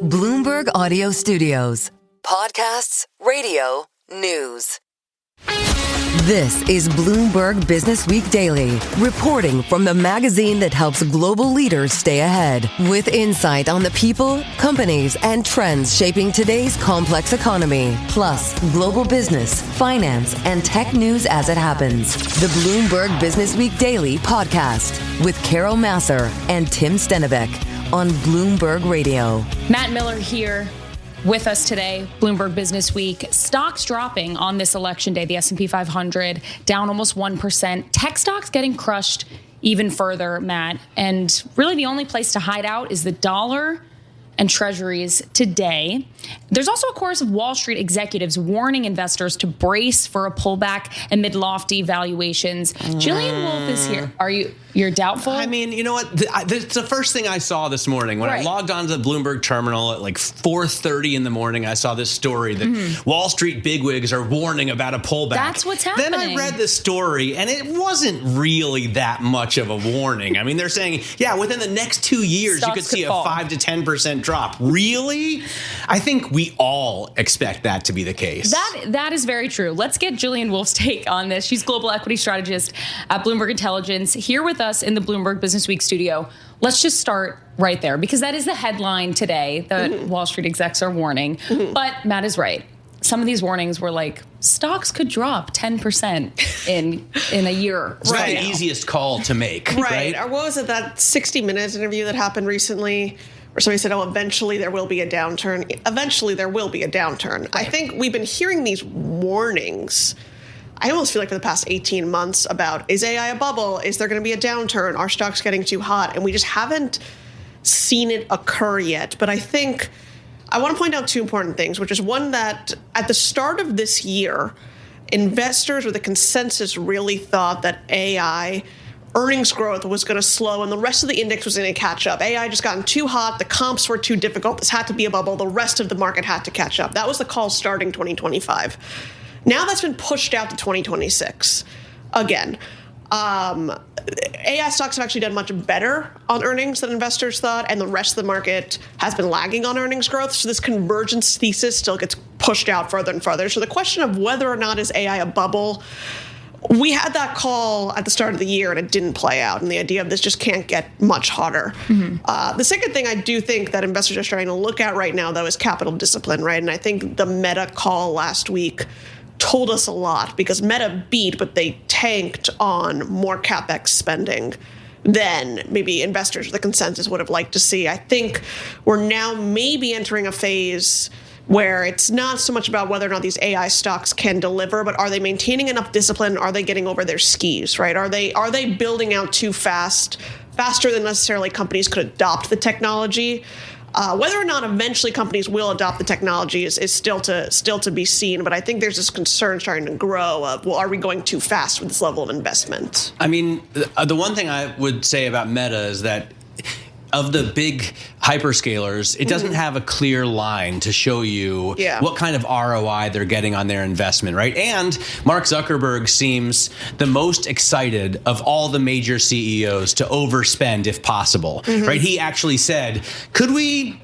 Bloomberg Audio Studios. Podcasts, radio, news. This is Bloomberg Businessweek Daily, reporting from the magazine that helps global leaders stay ahead, with insight on the people, companies, and trends shaping today's complex economy, plus global business, finance, and tech news as it happens. The Bloomberg Businessweek Daily podcast with Carol Masser and Tim Stennebeck on Bloomberg Radio. Matt Miller here with us today, Bloomberg Businessweek. Stocks dropping on this election day. The S&P 500 down almost 1%. Tech stocks getting crushed even further, Matt. And really the only place to hide out is the dollar and treasuries today. There's also a chorus of Wall Street executives warning investors to brace for a pullback amid lofty valuations. Jillian Wolf is here. You're doubtful? I mean, you know what? It's the first thing I saw this morning when I logged onto the Bloomberg terminal at like 4:30 in the morning. I saw this story that Wall Street bigwigs are warning about a pullback. That's what's happening. Then I read the story, and it wasn't really that much of a warning. I mean, they're saying, yeah, within the next 2 years, Stocks you could see a fall. 5 to 10% drop. Really? I think we all expect that to be the case. That is very true. Let's get Jillian Wolf's take on this. She's global equity strategist at Bloomberg Intelligence, here with us in the Bloomberg Businessweek studio. Let's just start right there, because that is the headline today that Wall Street execs are warning. But Matt is right. Some of these warnings were like, stocks could drop 10% in a year. It's not the easiest call to make. Right. Or what was it, that 60 Minutes interview that happened recently, where somebody said, eventually there will be a downturn. Eventually there will be a downturn. Right. I think we've been hearing these warnings, I almost feel like, for the past 18 months about, is AI a bubble? Is there going to be a downturn? Are stocks getting too hot? And we just haven't seen it occur yet. But I think I want to point out two important things, which is one, that at the start of this year, investors, or the consensus, really thought that AI earnings growth was going to slow and the rest of the index was going to catch up. AI just gotten too hot. The comps were too difficult. This had to be a bubble. The rest of the market had to catch up. That was the call starting 2025. Now that's been pushed out to 2026 again. AI stocks have actually done much better on earnings than investors thought, and the rest of the market has been lagging on earnings growth. So this convergence thesis still gets pushed out further and further. So the question of whether or not is AI a bubble, we had that call at the start of the year and it didn't play out. And the idea of this just can't get much hotter. The second thing I do think that investors are starting to look at right now, though, is capital discipline, right? And I think the Meta call last week told us a lot, because Meta beat, but they tanked on more CapEx spending than maybe investors, the consensus, would have liked to see. I think we're now maybe entering a phase where it's not so much about whether or not these AI stocks can deliver, but are they maintaining enough discipline? Are they getting over their skis, right? Are they building out too fast, faster than necessarily companies could adopt the technology? Whether or not eventually companies will adopt the technology is still to be seen. But I think there's this concern starting to grow of, well, are we going too fast with this level of investment? I mean, the one thing I would say about Meta is that of the big hyperscalers, it doesn't have a clear line to show you what kind of ROI they're getting on their investment, right? And Mark Zuckerberg seems the most excited of all the major CEOs to overspend if possible, right? He actually said, could we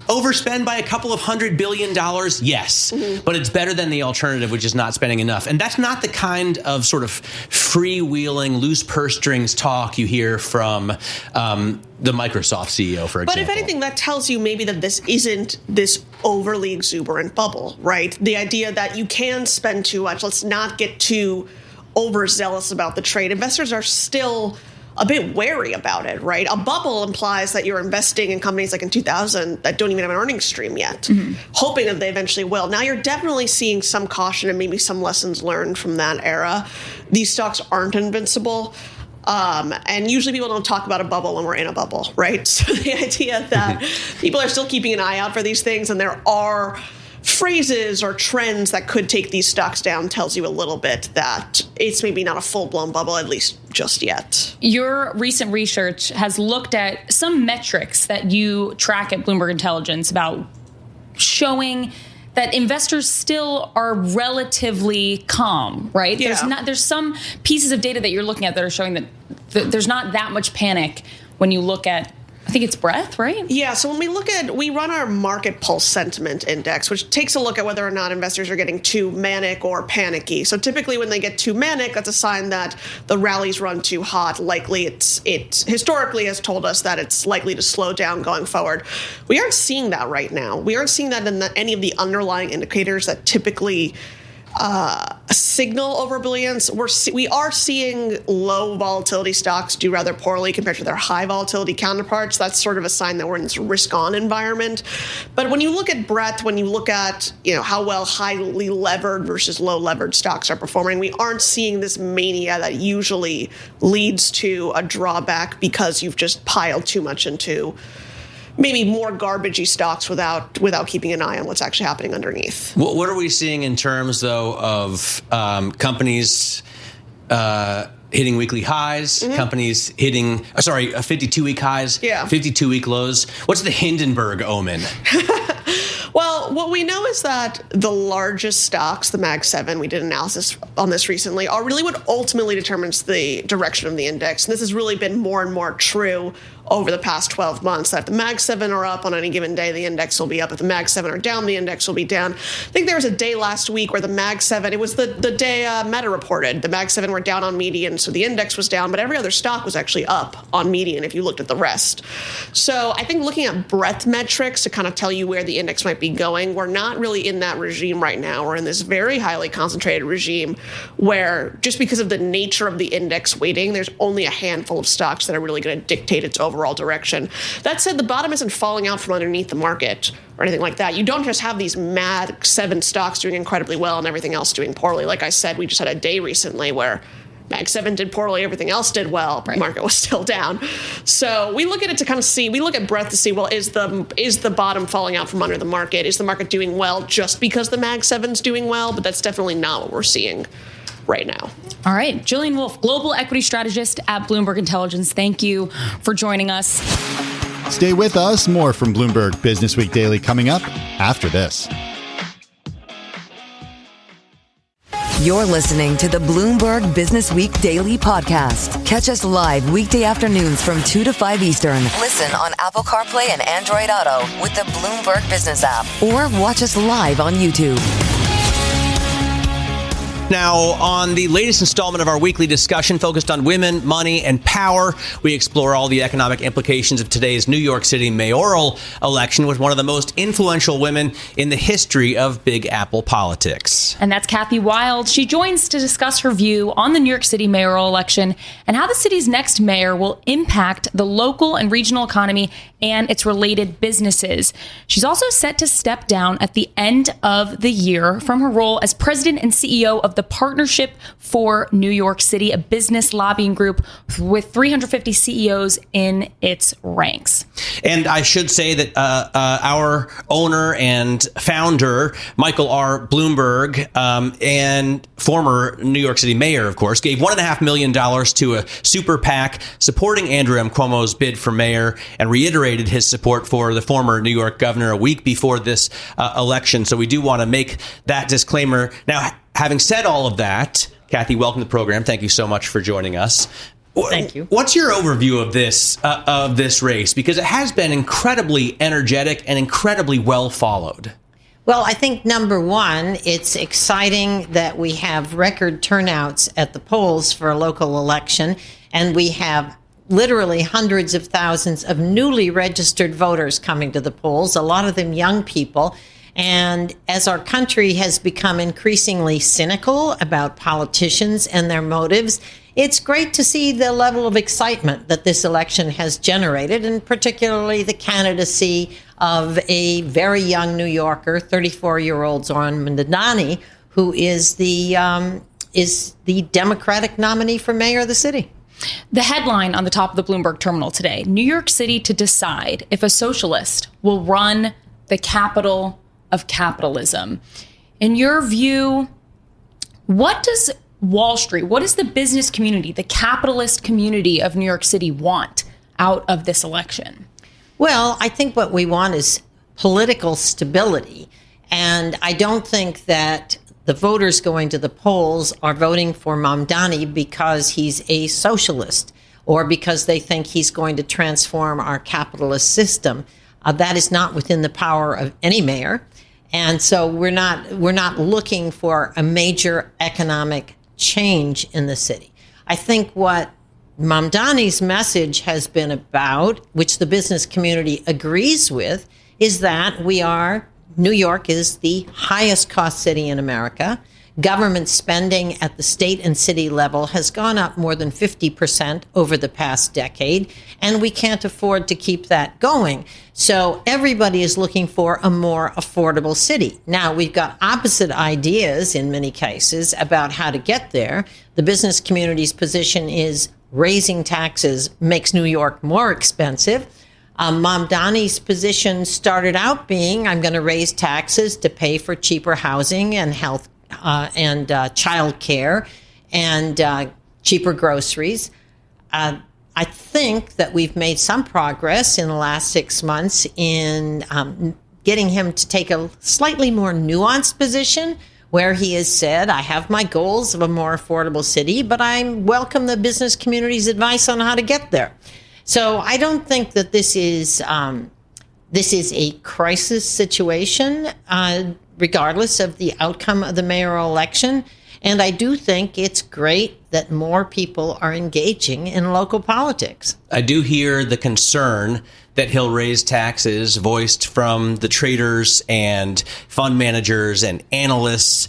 overspend by a couple of $100 billion? Yes, but it's better than the alternative, which is not spending enough. And that's not the kind of sort of freewheeling, loose purse strings talk you hear from the Microsoft CEO, for example. But if anything, that tells you maybe that this isn't this overly exuberant bubble, right? The idea that you can spend too much. Let's not get too overzealous about the trade. Investors are still a bit wary about it, right? A bubble implies that you're investing in companies like in 2000 that don't even have an earnings stream yet, hoping that they eventually will. Now you're definitely seeing some caution and maybe some lessons learned from that era. These stocks aren't invincible. And usually people don't talk about a bubble when we're in a bubble, right? So the idea that people are still keeping an eye out for these things and there are phrases or trends that could take these stocks down tells you a little bit that it's maybe not a full-blown bubble, at least just yet. Your recent research has looked at some metrics that you track at Bloomberg Intelligence about showing that investors still are relatively calm, right? Yeah. There's some pieces of data that you're looking at that are showing that there's not that much panic when you look at I think it's breadth, right? Yeah. So when we run our market pulse sentiment index, which takes a look at whether or not investors are getting too manic or panicky. So typically when they get too manic, that's a sign that the rallies run too hot. Likely it historically has told us that it's likely to slow down going forward. We aren't seeing that right now. We aren't seeing that in any of the underlying indicators that typically signal overbrilliance. We are seeing low volatility stocks do rather poorly compared to their high volatility counterparts. That's sort of a sign that we're in this risk-on environment. But when you look at breadth, when you look at how well highly levered versus low levered stocks are performing, we aren't seeing this mania that usually leads to a drawback because you've just piled too much into maybe more garbagey stocks without keeping an eye on what's actually happening underneath. What are we seeing in terms, though, of companies hitting weekly highs, companies hitting, 52-week highs, 52-week lows? What's the Hindenburg omen? Well, what we know is that the largest stocks, the Mag 7, we did analysis on this recently, are really what ultimately determines the direction of the index. And this has really been more and more true over the past 12 months, that if the Mag 7 are up on any given day, the index will be up. If the Mag 7 are down, the index will be down. I think there was a day last week where the Mag 7, it was the day Meta reported. The Mag 7 were down on median, so the index was down, but every other stock was actually up on median if you looked at the rest. So I think looking at breadth metrics to kind of tell you where the index might be going, we're not really in that regime right now. We're in this very highly concentrated regime where just because of the nature of the index weighting, there's only a handful of stocks that are really going to dictate its overall direction. That said, the bottom isn't falling out from underneath the market or anything like that. You don't just have these Mag 7 stocks doing incredibly well and everything else doing poorly. Like I said, we just had a day recently where Mag 7 did poorly, everything else did well, right. The market was still down. So we look at it to kind of see, we look at breadth to see, well, is the bottom falling out from under the market? Is the market doing well just because the Mag 7's doing well? But that's definitely not what we're seeing right now. All right. Jillian Wolf, Global Equity Strategist at Bloomberg Intelligence. Thank you for joining us. Stay with us. More from Bloomberg Businessweek Daily coming up after this. You're listening to the Bloomberg Businessweek Daily Podcast. Catch us live weekday afternoons from 2 to 5 Eastern. Listen on Apple CarPlay and Android Auto with the Bloomberg Business app. Or watch us live on YouTube. Now, on the latest installment of our weekly discussion focused on women, money, and power, we explore all the economic implications of today's New York City mayoral election with one of the most influential women in the history of Big Apple politics. And that's Kathy Wild. She joins to discuss her view on the New York City mayoral election and how the city's next mayor will impact the local and regional economy and its related businesses. She's also set to step down at the end of the year from her role as president and CEO of the Partnership for New York City, a business lobbying group with 350 CEOs in its ranks. And I should say that our owner and founder, Michael R. Bloomberg, and former New York City mayor, of course, gave $1.5 million to a super PAC supporting Andrew M. Cuomo's bid for mayor and reiterated his support for the former New York governor a week before this election. So we do want to make that disclaimer. Now, having said all of that, Kathy, welcome to the program. Thank you so much for joining us. Thank you. What's your overview of this race? Because it has been incredibly energetic and incredibly well followed. Well, I think number one, it's exciting that we have record turnouts at the polls for a local election, and we have literally hundreds of thousands of newly registered voters coming to the polls, a lot of them young people. And as our country has become increasingly cynical about politicians and their motives, it's great to see the level of excitement that this election has generated, and particularly the candidacy of a very young New Yorker, 34-year-old Zoran Mamdani, who is the Democratic nominee for mayor of the city. The headline on the top of the Bloomberg terminal today, New York City to decide if a socialist will run the capital of capitalism. In your view, what does Wall Street, what does the business community, the capitalist community of New York City want out of this election? Well, I think what we want is political stability. And I don't think that the voters going to the polls are voting for Mamdani because he's a socialist or because they think he's going to transform our capitalist system. That is not within the power of any mayor. And so we're not looking for a major economic change in the city. I think what Mamdani's message has been about, which the business community agrees with, is that New York is the highest cost city in America. Government spending at the state and city level has gone up more than 50% over the past decade, and we can't afford to keep that going. So everybody is looking for a more affordable city. Now, we've got opposite ideas in many cases about how to get there. The business community's position is raising taxes makes New York more expensive. Mamdani's position started out being, I'm going to raise taxes to pay for cheaper housing and health and child care and cheaper groceries. I think that we've made some progress in the last 6 months in getting him to take a slightly more nuanced position where he has said, I have my goals of a more affordable city, but I welcome the business community's advice on how to get there. So I don't think that this is a crisis situation, regardless of the outcome of the mayoral election. And I do think it's great that more people are engaging in local politics. I do hear the concern that he'll raise taxes voiced from the traders and fund managers and analysts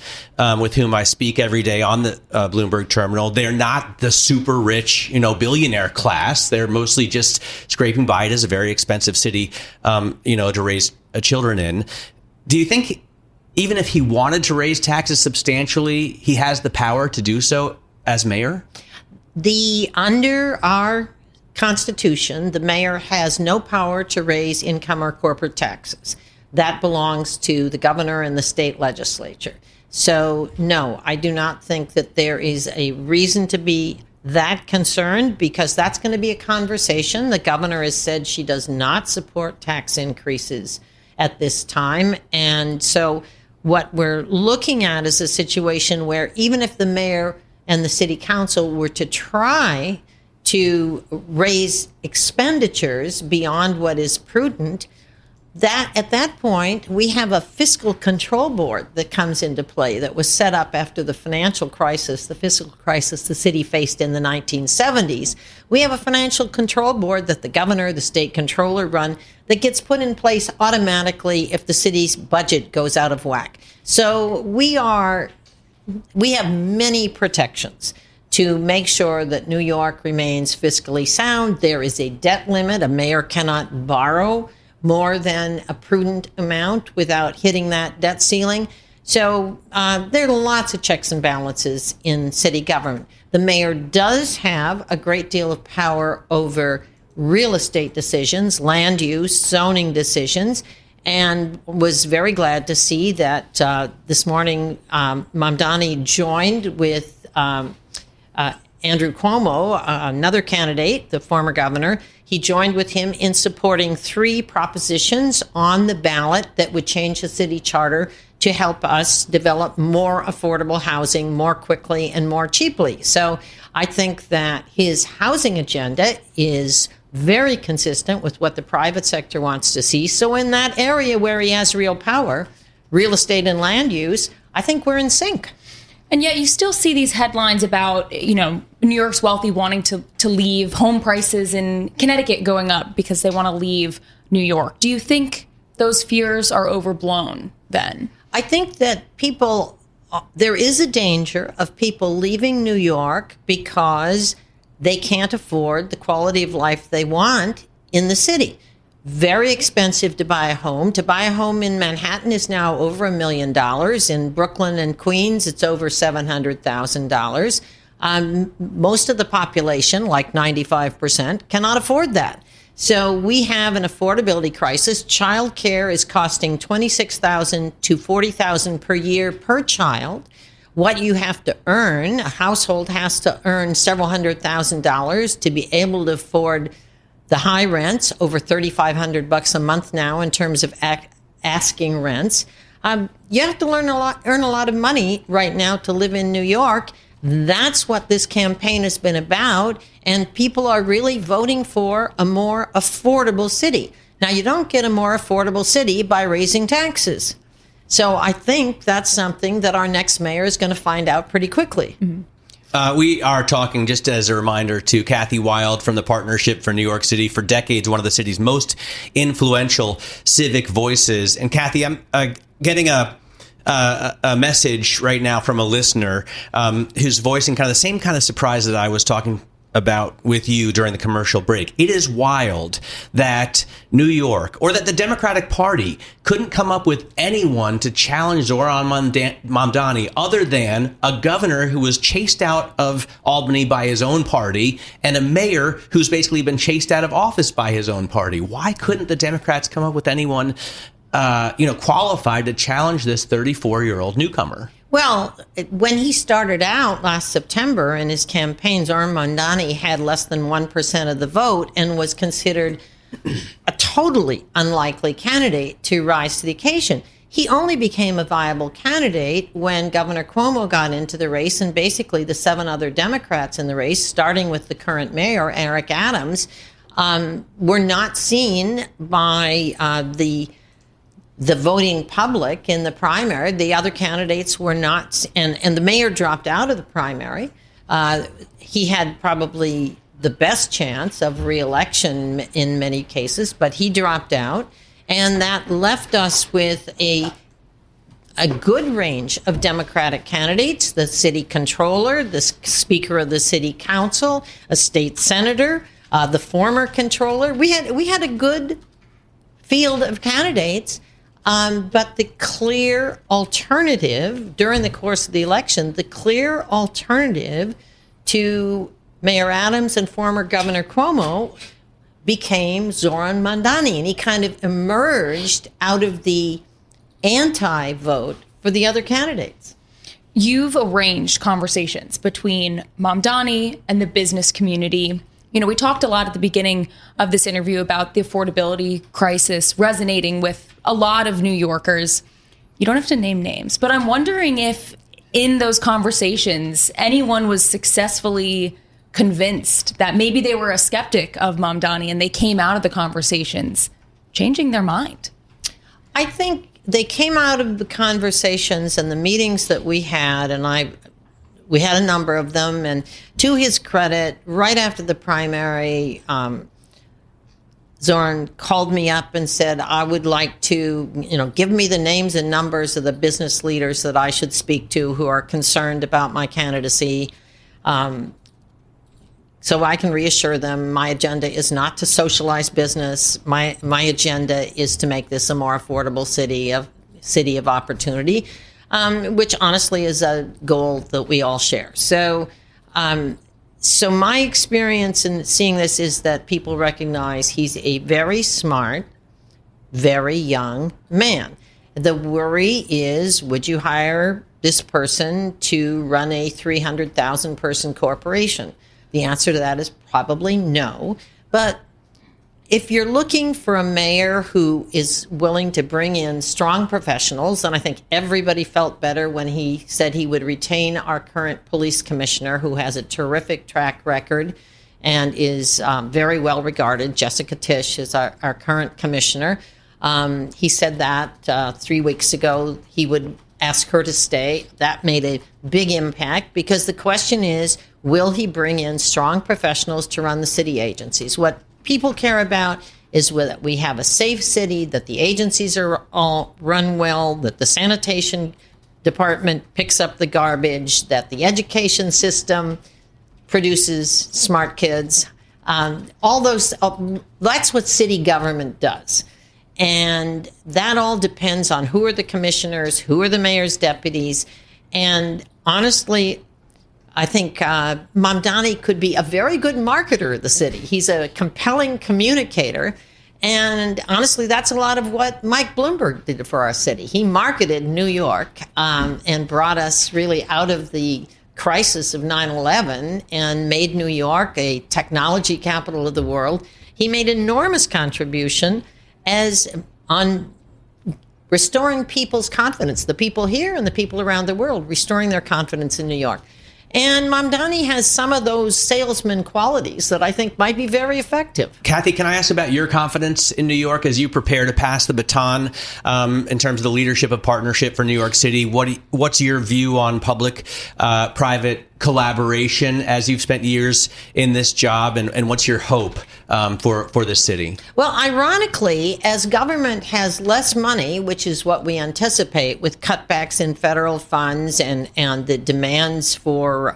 with whom I speak every day on the Bloomberg terminal. They're not the super rich, billionaire class. They're mostly just scraping by. It is a very expensive city, to raise children in. Do you think even if he wanted to raise taxes substantially, he has the power to do so as mayor? Under our Constitution, the mayor has no power to raise income or corporate taxes. That belongs to the governor and the state legislature. So, no, I do not think that there is a reason to be that concerned, because that's going to be a conversation. The governor has said she does not support tax increases at this time. And so what we're looking at is a situation where even if the mayor and the city council were to try to raise expenditures beyond what is prudent, that at that point, we have a fiscal control board that comes into play that was set up after the financial crisis, the fiscal crisis the city faced in the 1970s. We have a financial control board that the governor, the state controller run that gets put in place automatically if the city's budget goes out of whack. So we have many protections to make sure that New York remains fiscally sound. There is a debt limit. A mayor cannot borrow more than a prudent amount without hitting that debt ceiling. So there are lots of checks and balances in city government. The mayor does have a great deal of power over real estate decisions, land use, zoning decisions, and was very glad to see that this morning Mamdani joined with Andrew Cuomo, another candidate, the former governor. He joined with him in supporting 3 propositions on the ballot that would change the city charter to help us develop more affordable housing more quickly and more cheaply. So I think that his housing agenda is very consistent with what the private sector wants to see. So in that area where he has real power, real estate and land use, I think we're in sync. And yet you still see these headlines about, New York's wealthy wanting to leave, home prices in Connecticut going up because they want to leave New York. Do you think those fears are overblown then? I think that there is a danger of people leaving New York because they can't afford the quality of life they want in the city. Very expensive to buy a home. To buy a home in Manhattan is now over $1 million. In Brooklyn and Queens, it's over $700,000. Most of the population, like 95%, cannot afford that. So we have an affordability crisis. Child care is costing $26,000 to $40,000 per year per child. What you have to earn, a household has to earn several $100,000 to be able to afford the high rents, over $3,500 a month now in terms of asking rents. You have to earn a lot of money right now to live in New York. That's what this campaign has been about, and people are really voting for a more affordable city. Now, you don't get a more affordable city by raising taxes. So I think that's something that our next mayor is going to find out pretty quickly. Mm-hmm. We are talking, just as a reminder, to Kathy Wild from the Partnership for New York City, for decades one of the city's most influential civic voices. And Kathy, I'm getting a message right now from a listener who's voicing kind of the same kind of surprise that I was talking about with you during the commercial break. It is wild that New York, or that the Democratic Party, couldn't come up with anyone to challenge Zoran Mamdani other than a governor who was chased out of Albany by his own party and a mayor who's basically been chased out of office by his own party. Why couldn't the Democrats come up with anyone qualified to challenge this 34-year-old newcomer? Well, when he started out last September in his campaign, Zoran Mamdani had less than 1% of the vote and was considered a totally unlikely candidate to rise to the occasion. He only became a viable candidate when Governor Cuomo got into the race, and basically the 7 other Democrats in the race, starting with the current mayor, Eric Adams, were not seen by the voting public in the primary. The other candidates were not, and the mayor dropped out of the primary. He had probably the best chance of re-election in many cases, but he dropped out. And that left us with a good range of Democratic candidates: the city controller, the speaker of the city council, a state senator, the former controller. We had a good field of candidates. But the clear alternative during the course of the election, the clear alternative to Mayor Adams and former Governor Cuomo became Zoran Mamdani, and he kind of emerged out of the anti-vote for the other candidates. You've arranged conversations between Mamdani and the business community. You know, we talked a lot at the beginning of this interview about the affordability crisis resonating with a lot of New Yorkers. You don't have to name names, but I'm wondering if in those conversations, anyone was successfully convinced that maybe they were a skeptic of Mamdani and they came out of the conversations changing their mind. I think they came out of the conversations and the meetings that we had, and we had a number of them, and to his credit, right after the primary, Zoran called me up and said, I would like to, give me the names and numbers of the business leaders that I should speak to who are concerned about my candidacy, so I can reassure them my agenda is not to socialize business. My agenda is to make this a more affordable city of opportunity. Which honestly is a goal that we all share. So my experience in seeing this is that people recognize he's a very smart, very young man. The worry is, would you hire this person to run a 300,000 person corporation? The answer to that is probably no. But if you're looking for a mayor who is willing to bring in strong professionals, and I think everybody felt better when he said he would retain our current police commissioner, who has a terrific track record and is very well regarded. Jessica Tisch is our current commissioner. He said that 3 weeks ago he would ask her to stay. That made a big impact, because the question is, will he bring in strong professionals to run the city agencies? What people care about is that we have a safe city, that the agencies are all run well, that the sanitation department picks up the garbage, that the education system produces smart kids. All those, that's what city government does. And that all depends on who are the commissioners, who are the mayor's deputies. And honestly, I think Mamdani could be a very good marketer of the city. He's a compelling communicator. And honestly, that's a lot of what Mike Bloomberg did for our city. He marketed New York and brought us really out of the crisis of 9/11 and made New York a technology capital of the world. He made enormous contribution on restoring people's confidence, the people here and the people around the world, restoring their confidence in New York. And Mamdani has some of those salesman qualities that I think might be very effective. Kathy, can I ask about your confidence in New York as you prepare to pass the baton in terms of the leadership of partnership for New York City? What's your view on public-private collaboration as you've spent years in this job, and what's your hope for this city? Well, ironically, as government has less money, which is what we anticipate with cutbacks in federal funds and the demands for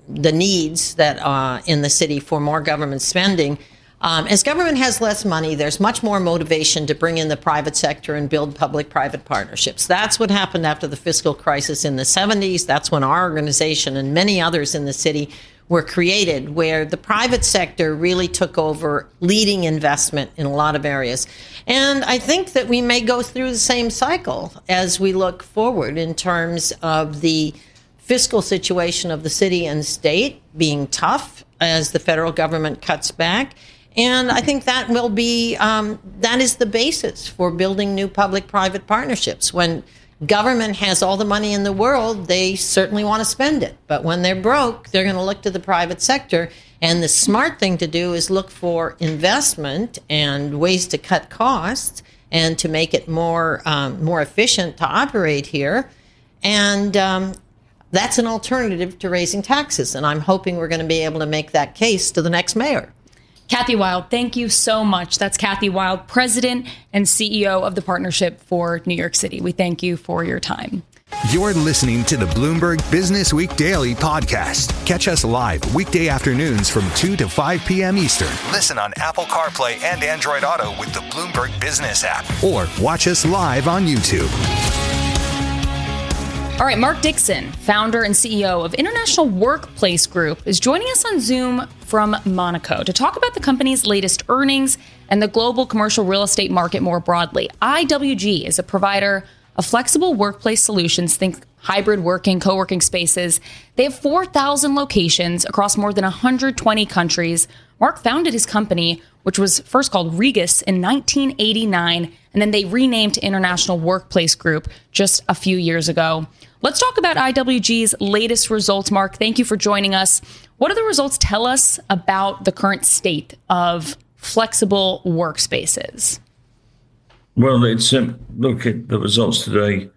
the needs that in the city for more government spending. As government has less money, there's much more motivation to bring in the private sector and build public-private partnerships. That's what happened after the fiscal crisis in the 70s. That's when our organization and many others in the city were created, where the private sector really took over leading investment in a lot of areas. And I think that we may go through the same cycle as we look forward in terms of the fiscal situation of the city and state being tough as the federal government cuts back. And I think that will be, that is the basis for building new public-private partnerships. When government has all the money in the world, they certainly want to spend it. But when they're broke, they're going to look to the private sector. And the smart thing to do is look for investment and ways to cut costs and to make it more efficient to operate here. And that's an alternative to raising taxes. And I'm hoping we're going to be able to make that case to the next mayor. Kathy Wild, thank you so much. That's Kathy Wild, President and CEO of the Partnership for New York City. We thank you for your time. You're listening to the Bloomberg Businessweek Daily podcast. Catch us live weekday afternoons from 2 to 5 p.m. Eastern. Listen on Apple CarPlay and Android Auto with the Bloomberg Business app. Or watch us live on YouTube. All right, Mark Dixon, founder and CEO of International Workplace Group, is joining us on Zoom from Monaco to talk about the company's latest earnings and the global commercial real estate market more broadly. IWG is a provider of flexible workplace solutions, think hybrid working, co-working spaces. They have 4,000 locations across more than 120 countries. Mark founded his company, which was first called Regus, in 1989, and then they renamed to International Workplace Group just a few years ago. Let's talk about IWG's latest results. Mark, thank you for joining us. What do the results tell us about the current state of flexible workspaces? Well, it's look at the results today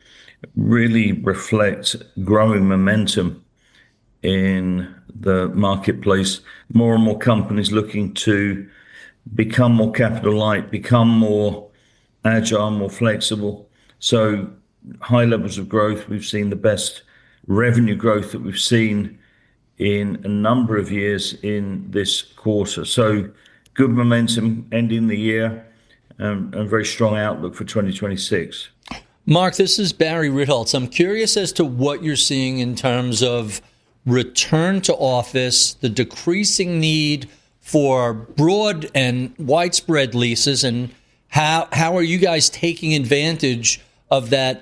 really reflect growing momentum in the marketplace. More and more companies looking to become more capital light, become more agile, more flexible. So high levels of growth. We've seen the best revenue growth that we've seen in a number of years in this quarter. So good momentum ending the year, and a very strong outlook for 2026. Mark, this is Barry Ritholtz. I'm curious as to what you're seeing in terms of return to office, the decreasing need for broad and widespread leases, and how are you guys taking advantage of that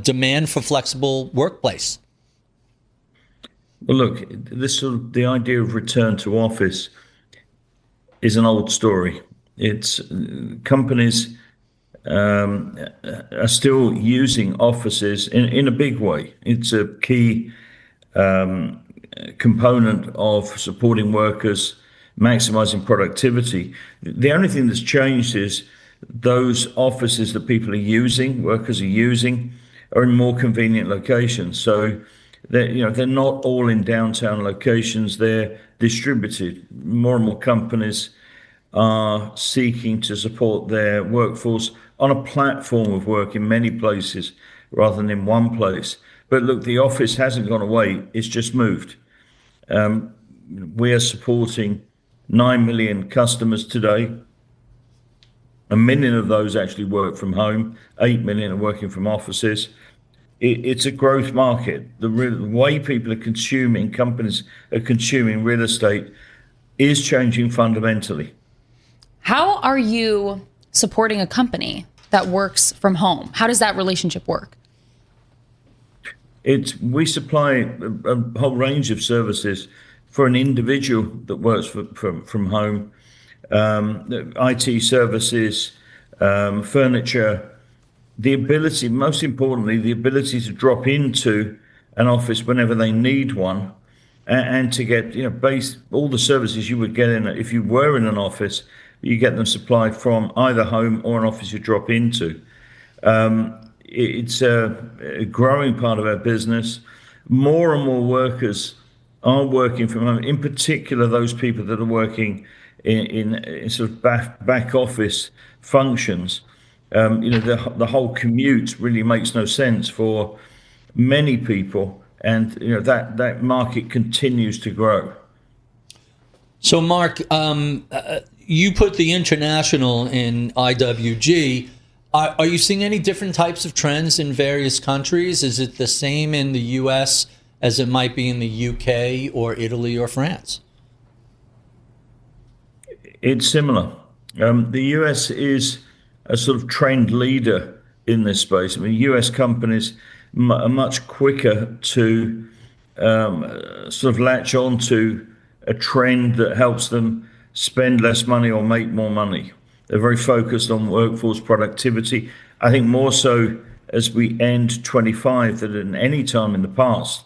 demand for flexible workplace? Well, look, the idea of return to office is an old story. It's companies are still using offices in a big way. It's a key component of supporting workers, maximizing productivity. The only thing that's changed is those offices that people are using, workers are using, are in more convenient locations. So they're not all in downtown locations. They're distributed. More and more companies are seeking to support their workforce on a platform of work in many places rather than in one place. But look, the office hasn't gone away. It's just moved. We are supporting 9 million customers today. 1 million of those actually work from home. 8 million are working from offices. It's a growth market. The way people are consuming, companies are consuming real estate is changing fundamentally. How are you supporting a company that works from home? How does that relationship work? We supply a whole range of services for an individual that works from home. IT services, furniture, most importantly, the ability to drop into an office whenever they need one, and to get all the services you would get in if you were in an office, you get them supplied from either home or an office you drop into. It's a growing part of our business. More and more workers are working from home, in particular those people that are working in sort of back office functions. The whole commute really makes no sense for many people, and that market continues to grow. So, Mark, you put the international in IWG. Are you seeing any different types of trends in various countries? Is it the same in the U.S. as it might be in the UK or Italy or France? It's similar. The US is a sort of trend leader in this space. I mean, US companies are much quicker to sort of latch on to a trend that helps them spend less money or make more money. They're very focused on workforce productivity. I think more so as we end 25 than at any time in the past.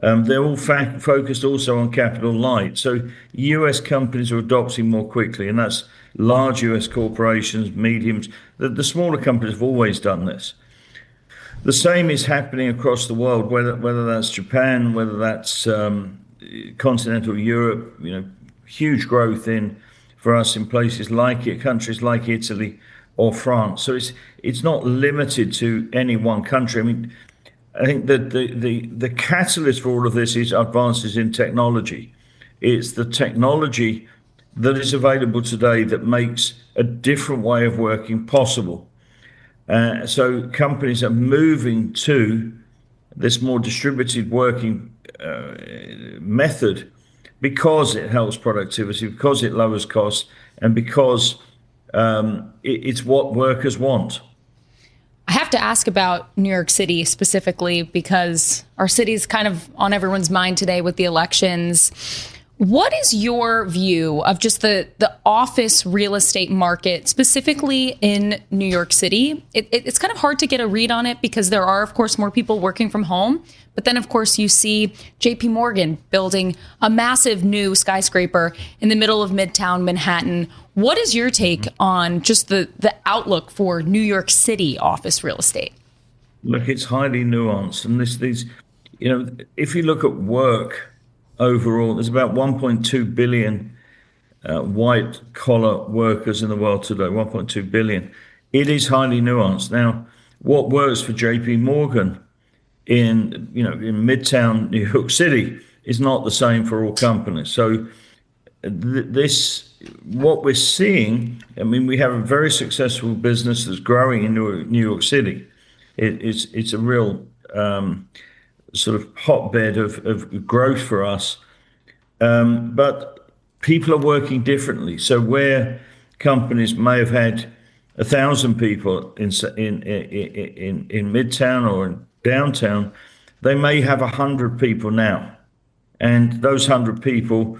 They're all focused also on capital light. So US companies are adopting more quickly, and that's large US corporations, mediums. The smaller companies have always done this. The same is happening across the world, whether that's Japan, whether that's continental Europe, huge growth for us in places like countries like Italy or France. So it's not limited to any one country. I mean, I think that the catalyst for all of this is advances in technology. It's the technology that is available today that makes a different way of working possible. So companies are moving to this more distributed working method because it helps productivity, because it lowers costs, and because it's what workers want. I have to ask about New York City specifically because our city is kind of on everyone's mind today with the elections. What is your view of just the office real estate market, specifically in New York City? It's kind of hard to get a read on it because there are, of course, more people working from home. But then, of course, you see JP Morgan building a massive new skyscraper in the middle of Midtown Manhattan. What is your take on just the outlook for New York City office real estate? Look, it's highly nuanced. And if you look at work overall, there's about 1.2 billion white collar workers in the world today, 1.2 billion. It is highly nuanced. Now, what works for JP Morgan in Midtown New York City is not the same for all companies. So what we're seeing, I mean, we have a very successful business that's growing in New York City. It's a real sort of hotbed of growth for us. But people are working differently. So where companies may have had 1,000 people in Midtown or in downtown, they may have 100 people now. And those 100 people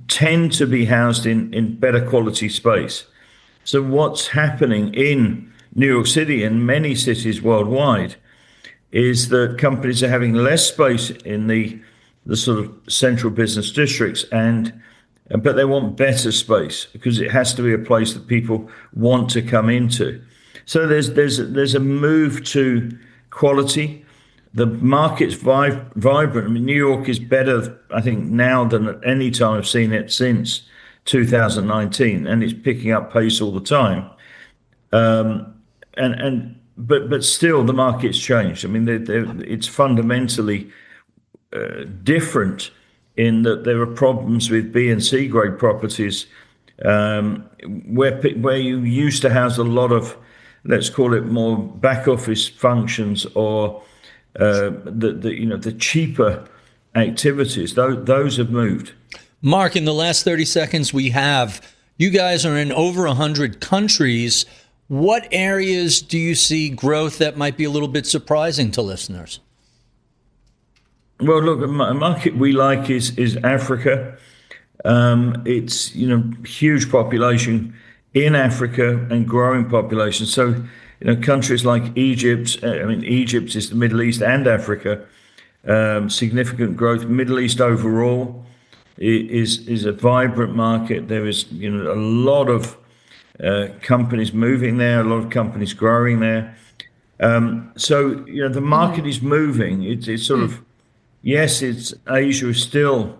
tend to be housed in better quality space. So what's happening in New York City and many cities worldwide is that companies are having less space in the sort of central business districts, but they want better space because it has to be a place that people want to come into. So there's a move to quality. The market's vibrant. I mean, New York is better, I think, now than at any time I've seen it since 2019, and it's picking up pace all the time. But still, the market's changed. I mean, it's fundamentally different in that there are problems with B and C grade properties where you used to house a lot of, let's call it more back office functions or the cheaper activities. Those have moved. Mark, in the last 30 seconds we have, you guys are in over 100 countries. What areas do you see growth that might be a little bit surprising to listeners? Well, look, a market we like is Africa. It's huge population in Africa and growing population. So countries like Egypt. I mean, Egypt is the Middle East and Africa. significant growth. Middle East overall is a vibrant market. There is a lot of companies moving there, a lot of companies growing there. So the market is moving. It's sort of, yes, it's Asia is still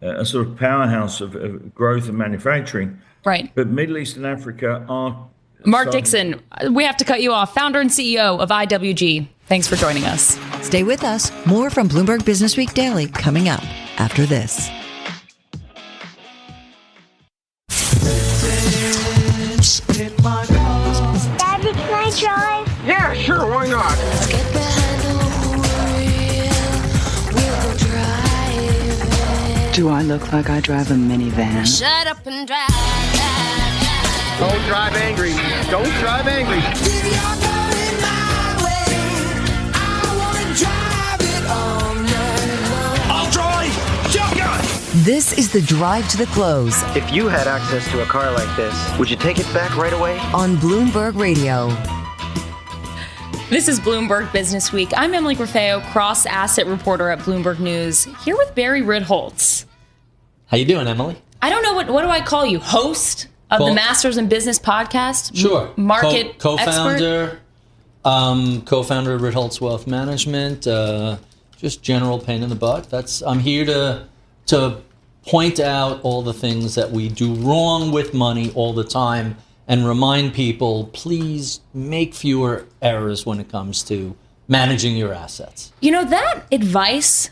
a sort of powerhouse of growth and manufacturing. Right. But Middle East and Africa are. Mark Dixon, we have to cut you off. Founder and CEO of IWG. Thanks for joining us. Stay with us. More from Bloomberg Businessweek Daily coming up after this. Daddy, can I drive? Yeah, sure, why not? Let's get behind the wheel. We'll go driving. Do I look like I drive a minivan? Shut up and drive. Don't drive angry. Don't drive angry. I'll drive. Shotgun. This is the drive to the close If you had access to a car like this, would you take it back right away? on Bloomberg Radio. This is Bloomberg Businessweek. I'm Emily Griffeo, cross-asset reporter at Bloomberg News, here with Barry Ritholtz. How you doing, Emily? I don't know, what do I call you? Host of the Masters in Business podcast? Sure. Market co-founder, co-founder of Ritholtz Wealth Management, just general pain in the butt. I'm here to point out all the things that we do wrong with money all the time and remind people, please make fewer errors when it comes to managing your assets. That advice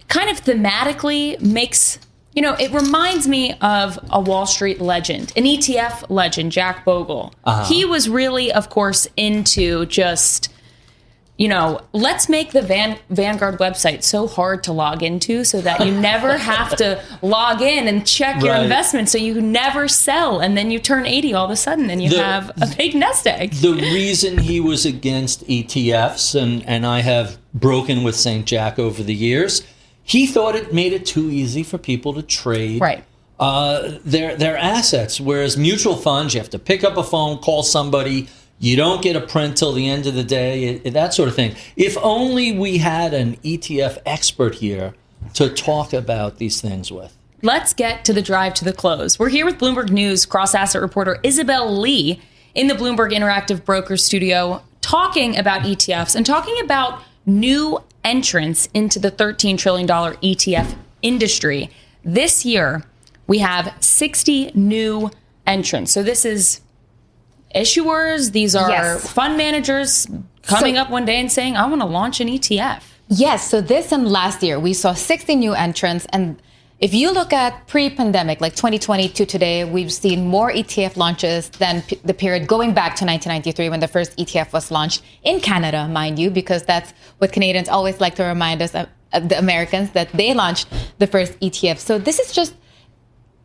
kind of thematically makes, it reminds me of a Wall Street legend, an ETF legend, Jack Bogle. He was really, of course, into just, let's make the Vanguard website so hard to log into so that you never have to log in and check your investments, so you never sell, and then you turn 80 all of a sudden and you have a big nest egg. The reason he was against ETFs, and I have broken with St. Jack over the years, he thought it made it too easy for people to trade their assets, whereas mutual funds, you have to pick up a phone, call somebody, you don't get a print till the end of the day, that sort of thing. If only we had an ETF expert here to talk about these things with. Let's get to the drive to the close. We're here with Bloomberg News cross-asset reporter Isabel Lee in the Bloomberg Interactive Brokers studio, talking about ETFs and talking about new entrants into the $13 trillion ETF industry. This year, we have 60 new entrants. So this is issuers, these are fund managers coming up one day and saying, I want to launch an ETF. Yes, so this and last year, we saw 60 new entrants. And if you look at pre-pandemic, like 2020 to today, we've seen more ETF launches than the period going back to 1993 when the first ETF was launched in Canada, mind you, because that's what Canadians always like to remind us of the Americans, that they launched the first ETF. So this is just,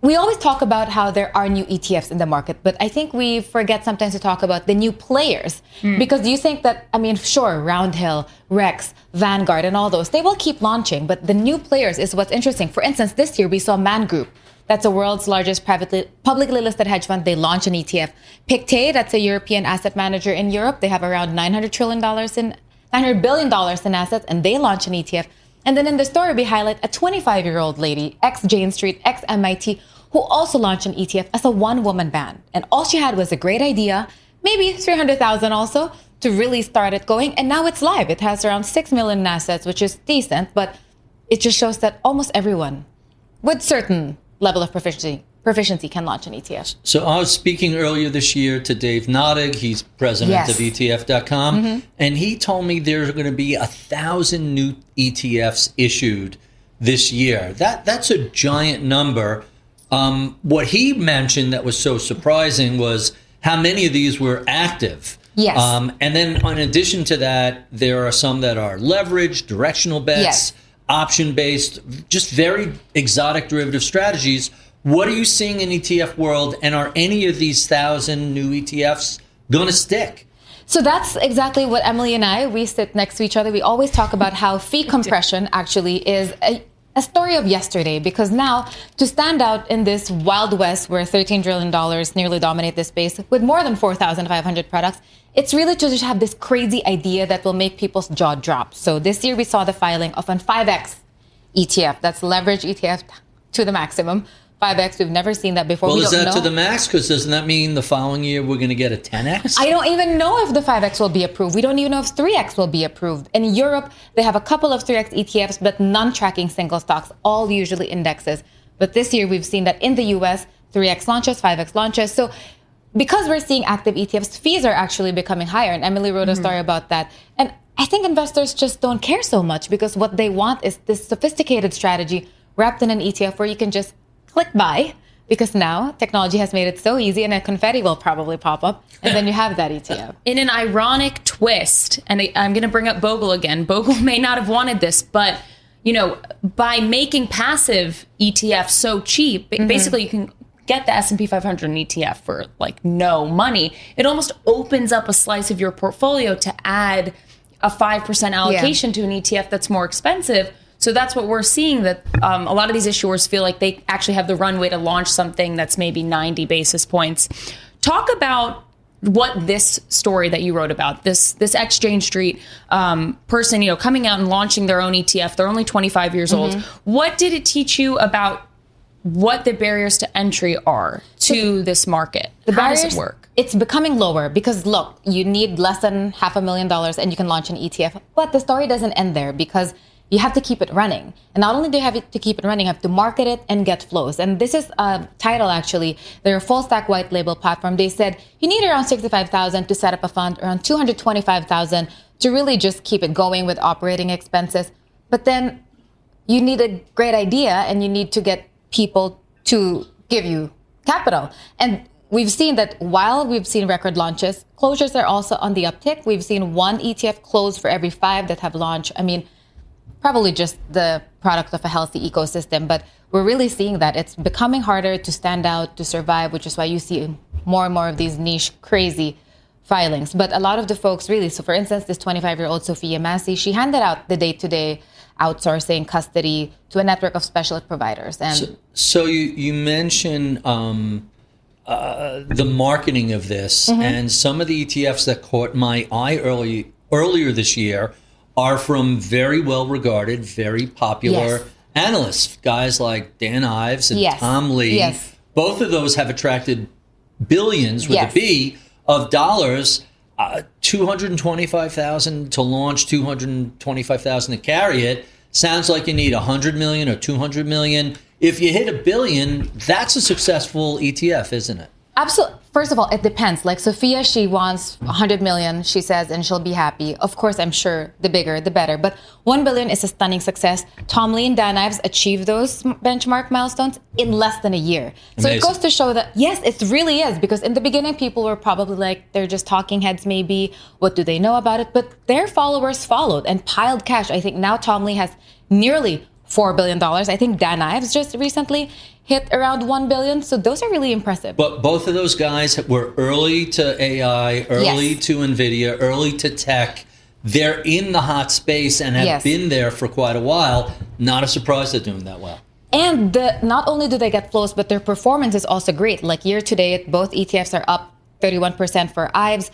we always talk about how there are new ETFs in the market, but I think we forget sometimes to talk about the new players. Because you think that, sure, Roundhill, Rex, Vanguard, and all those, they will keep launching, but the new players is what's interesting. For instance, this year we saw Man Group. That's the world's largest publicly listed hedge fund. They launched an ETF. Pictet, that's a European asset manager in Europe. They have around $900 billion in assets, and they launched an ETF. And then in the story, we highlight a 25-year-old lady, ex-Jane Street, ex-MIT, who also launched an ETF as a one-woman band. And all she had was a great idea, maybe $300,000 also, to really start it going. And now it's live. It has around 6 million in assets, which is decent, but it just shows that almost everyone with certain level of proficiency can launch an ETF. So I was speaking earlier this year to Dave Nottig. He's president of ETF.com. And he told me there's going to be 1,000 new ETFs issued this year. That's a giant number. What he mentioned that was so surprising was how many of these were active. Yes. And then in addition to that, there are some that are leveraged, directional bets, option-based, just very exotic derivative strategies. What are you seeing in ETF world, and are any of these 1,000 new ETFs going to stick? So that's exactly what Emily and we sit next to each other. We always talk about how fee compression actually is a story of yesterday, because now to stand out in this Wild West where $13 trillion nearly dominate this space with more than 4,500 products, it's really to just have this crazy idea that will make people's jaw drop. So this year we saw the filing of an 5X ETF. That's leverage ETF to the maximum. 5X, we've never seen that before. Well, is that to the max? Because doesn't that mean the following year we're going to get a 10X? I don't even know if the 5X will be approved. We don't even know if 3X will be approved. In Europe, they have a couple of 3X ETFs, but none tracking single stocks, all usually indexes. But this year, we've seen that in the US, 3X launches, 5X launches. So because we're seeing active ETFs, fees are actually becoming higher. And Emily wrote a story about that. And I think investors just don't care so much because what they want is this sophisticated strategy wrapped in an ETF where you can just click buy, because now technology has made it so easy and a confetti will probably pop up and then you have that ETF. In an ironic twist, and I'm going to bring up Bogle again. Bogle may not have wanted this, but by making passive ETFs so cheap, basically you can get the S&P 500 ETF for like no money. It almost opens up a slice of your portfolio to add a 5% allocation to an ETF that's more expensive. So that's what we're seeing, that a lot of these issuers feel like they actually have the runway to launch something that's maybe 90 basis points. Talk about what this story that you wrote about, this Exchange Street person, coming out and launching their own ETF. They're only 25 years old. What did it teach you about what the barriers to entry are to this market? How does it work? It's becoming lower because, look, you need less than $500,000 and you can launch an ETF. But the story doesn't end there because you have to keep it running. And not only do you have to keep it running, you have to market it and get flows. And this is a title, actually. They're a full stack white label platform. They said you need around $65,000 to set up a fund, around $225,000 to really just keep it going with operating expenses. But then you need a great idea and you need to get people to give you capital. And we've seen that while we've seen record launches, closures are also on the uptick. We've seen one ETF close for every 5 that have launched. I mean, probably just the product of a healthy ecosystem, but we're really seeing that it's becoming harder to stand out, to survive, which is why you see more and more of these niche, crazy filings. But a lot of the folks really, so for instance, this 25-year-old Sophia Massey, she handed out the day-to-day outsourcing custody to a network of specialist providers. And so you mentioned the marketing of this, and some of the ETFs that caught my eye earlier this year are from very well-regarded, very popular analysts, guys like Dan Ives and Tom Lee. Both of those have attracted billions with a B of dollars, $225,000 to launch, $225,000 to carry it. Sounds like you need 100 million or 200 million. If you hit $1 billion, that's a successful ETF, isn't it? Absolutely. First of all, it depends. Like Sophia, she wants 100 million, she says, and she'll be happy. Of course, I'm sure the bigger, the better. But 1 billion is a stunning success. Tom Lee and Dan Ives achieved those benchmark milestones in less than a year. So it goes to show that, yes, it really is. Because in the beginning, people were probably like, they're just talking heads maybe. What do they know about it? But their followers followed and piled cash. I think now Tom Lee has nearly $4 billion. I think Dan Ives just recently hit around $1 billion. So those are really impressive. But both of those guys were early to AI, early to NVIDIA, early to tech. They're in the hot space and have been there for quite a while. Not a surprise they're doing that well. And not only do they get flows, but their performance is also great. Like year to date, both ETFs are up 31% for Ives,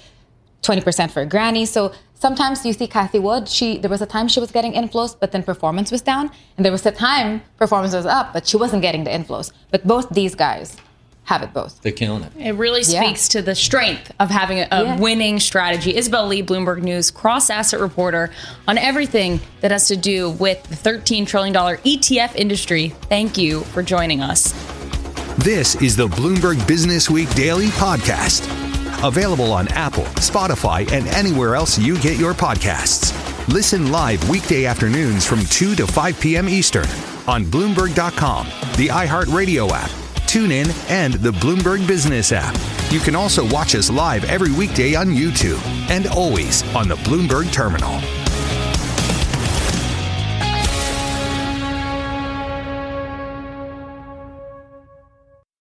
20% for Granny. So sometimes you see Cathie Wood, there was a time she was getting inflows, but then performance was down. And there was a time performance was up, but she wasn't getting the inflows. But both these guys have it both. They're killing it. It really speaks to the strength of having a winning strategy. Isabel Lee, Bloomberg News cross-asset reporter on everything that has to do with the $13 trillion ETF industry. Thank you for joining us. This is the Bloomberg Businessweek Daily Podcast. Available on Apple, Spotify, and anywhere else you get your podcasts. Listen live weekday afternoons from 2 to 5 p.m. Eastern on Bloomberg.com, the iHeartRadio app, TuneIn, and the Bloomberg Business app. You can also watch us live every weekday on YouTube and always on the Bloomberg Terminal.